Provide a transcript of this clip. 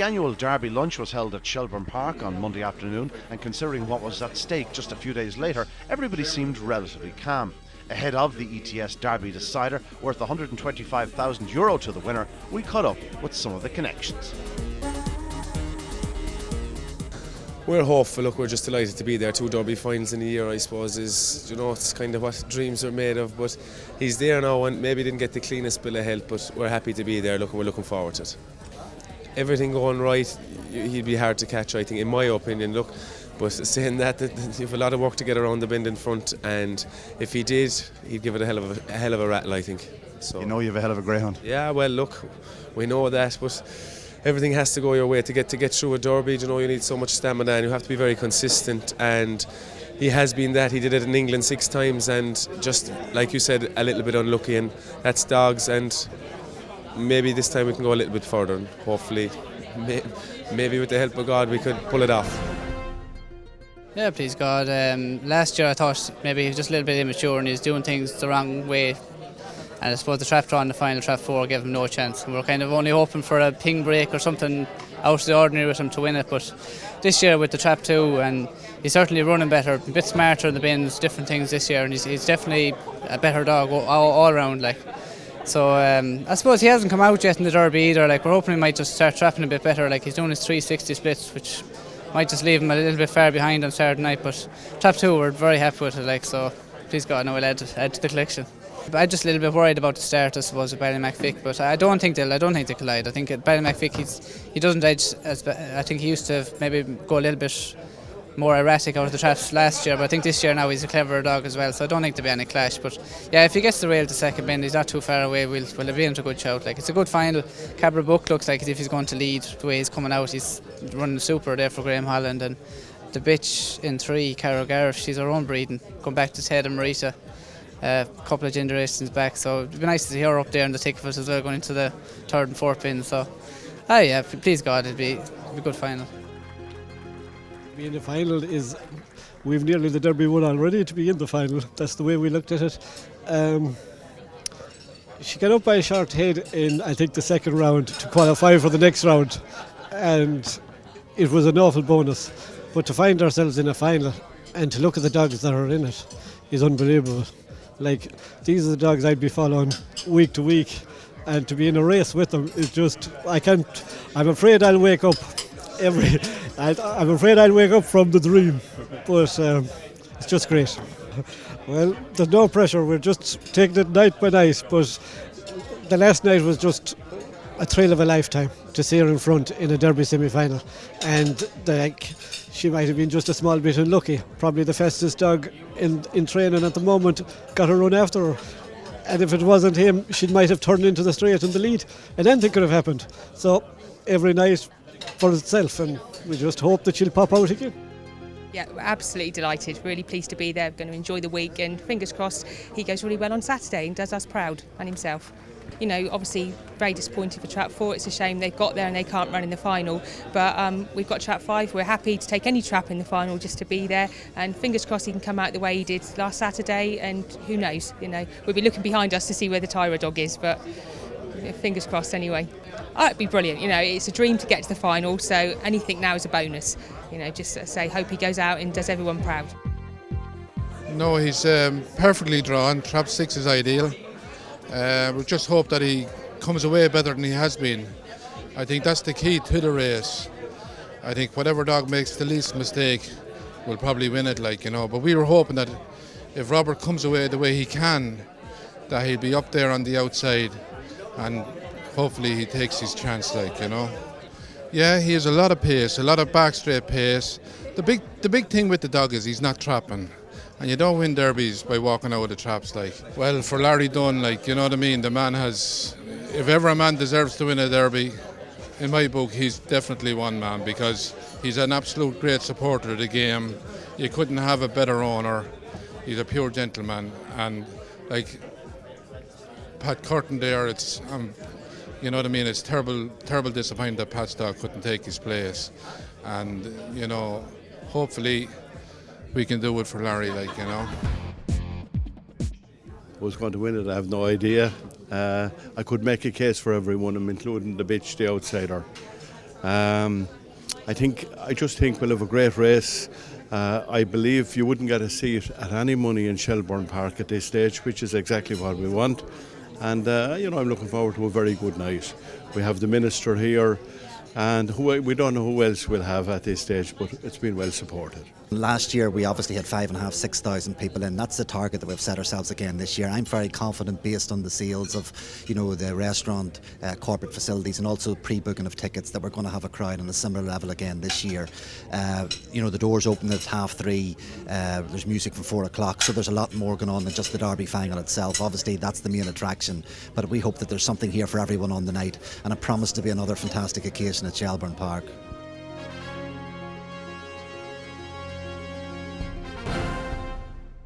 The annual Derby lunch was held at Shelbourne Park on Monday afternoon, and considering what was at stake just a few days later, everybody seemed relatively calm. Ahead of the ETS Derby decider, worth €125,000 to the winner, we caught up with some of the connections. We're hopeful. Look, we're just delighted to be there. 2 Derby finals in a year, I suppose, is, it's kind of what dreams are made of. But he's there now, and maybe didn't get the cleanest bill of health, but we're happy to be there. Look, we're looking forward to it. Everything going right, he'd be hard to catch, I think, in my opinion. Look, but saying that you have a lot of work to get around the bend in front, and if he did, he'd give it a hell of a rattle, I think. So, you know, you have a hell of a greyhound. Yeah, well, look, we know that, but everything has to go your way to get through a derby. You need so much stamina, and you have to be very consistent, and he has been that. He did it in England 6 times, and just like you said, a little bit unlucky, and that's dogs. And maybe this time we can go a little bit further, and hopefully, maybe with the help of God, we could pull it off. Yeah, please God. Last year I thought maybe he was just a little bit immature and he was doing things the wrong way. And I suppose the trap draw in the final, trap 4, gave him no chance. We were kind of only hoping for a ping break or something out of the ordinary with him to win it. But this year with the trap 2, and he's certainly running better, a bit smarter in the bins, different things this year. And he's definitely a better dog all around. So I suppose he hasn't come out yet in the Derby either. We're hoping he might just start trapping a bit better. He's doing his 360 splits, which might just leave him a little bit far behind on Saturday night. But trap 2, we're very happy with it. So please God, now we'll add to the collection. I'm just a little bit worried about the start, I suppose, with Ballymacvic, but I don't think they collide. I think at Ballymacvic he doesn't edge as I think he used to maybe go a little bit more erratic out of the traps last year, but I think this year now he's a cleverer dog as well, so I don't think there'll be any clash. But yeah, if he gets the rail to second bend, he's not too far away, we'll be into a good shout. It's a good final. Cabra Book looks like as if he's going to lead the way he's coming out. He's running super there for Graham Holland, and the bitch in 3, Cara Gareth, she's her own breeding, come back to Ted and Marita. A couple of generations back, so it'd be nice to see her up there in the thick of it as well, going into the 3rd and 4th bin. So, yeah, please God, it'd be a good final. Being the final is, we've nearly the Derby won already to be in the final. That's the way we looked at it. She got up by a short head in, I think, the 2nd round to qualify for the next round, and it was an awful bonus. But to find ourselves in a final and to look at the dogs that are in it is unbelievable. These are the dogs I'd be following week to week, and to be in a race with them is just, I'm afraid I'll wake up I'm afraid I'll wake up from the dream, but it's just great. Well, there's no pressure, we're just taking it night by night, but the last night was just a thrill of a lifetime to see her in front in a Derby semi-final, and she might have been just a small bit unlucky. Probably the fastest dog in training at the moment got a run after her, and if it wasn't him, she might have turned into the straight in the lead, and anything could have happened. So every night for itself, and we just hope that she'll pop out again. Yeah, we're absolutely delighted, really pleased to be there, going to enjoy the week, and fingers crossed he goes really well on Saturday and does us proud, and himself. Obviously very disappointed for trap 4. It's a shame they've got there and they can't run in the final, but we've got trap 5. We're happy to take any trap in the final just to be there, and fingers crossed he can come out the way he did last Saturday, and who knows, we'll be looking behind us to see where the Tyra dog is, but fingers crossed anyway. It'd be brilliant, it's a dream to get to the final, so anything now is a bonus. Just say hope he goes out and does everyone proud. No, he's perfectly drawn. Trap 6 is ideal. We just hope that he comes away better than he has been. I think that's the key to the race. I think whatever dog makes the least mistake will probably win it, but we were hoping that if Robert comes away the way he can, that he'll be up there on the outside, and hopefully he takes his chance, Yeah, he has a lot of pace, a lot of back straight pace. The big thing with the dog is he's not trapping. And you don't win derbies by walking out of the traps. Well, for Larry Dunn, you know what I mean, the man has, if ever a man deserves to win a derby, in my book, he's definitely one man, because he's an absolute great supporter of the game. You couldn't have a better owner. He's a pure gentleman. And Pat Curtin there, it's, you know what I mean, it's terrible disappointing that Pat's dog couldn't take his place. And, hopefully we can do it for Larry, Who's going to win it, I have no idea. I could make a case for every one of them, including the bitch, the outsider. I just think we'll have a great race. I believe you wouldn't get a seat at any money in Shelbourne Park at this stage, which is exactly what we want. And I'm looking forward to a very good night. We have the minister here, and we don't know who else we'll have at this stage, but it's been well supported. Last year we obviously had 5,500, 6,000 people in. That's the target that we've set ourselves again this year. I'm very confident based on the sales of the restaurant, corporate facilities, and also pre-booking of tickets that we're going to have a crowd on a similar level again this year. The doors open at 3:30. There's music from 4 o'clock, so there's a lot more going on than just the Derby final itself. Obviously that's the main attraction, but we hope that there's something here for everyone on the night, and it promised to be another fantastic occasion at Shelbourne Park.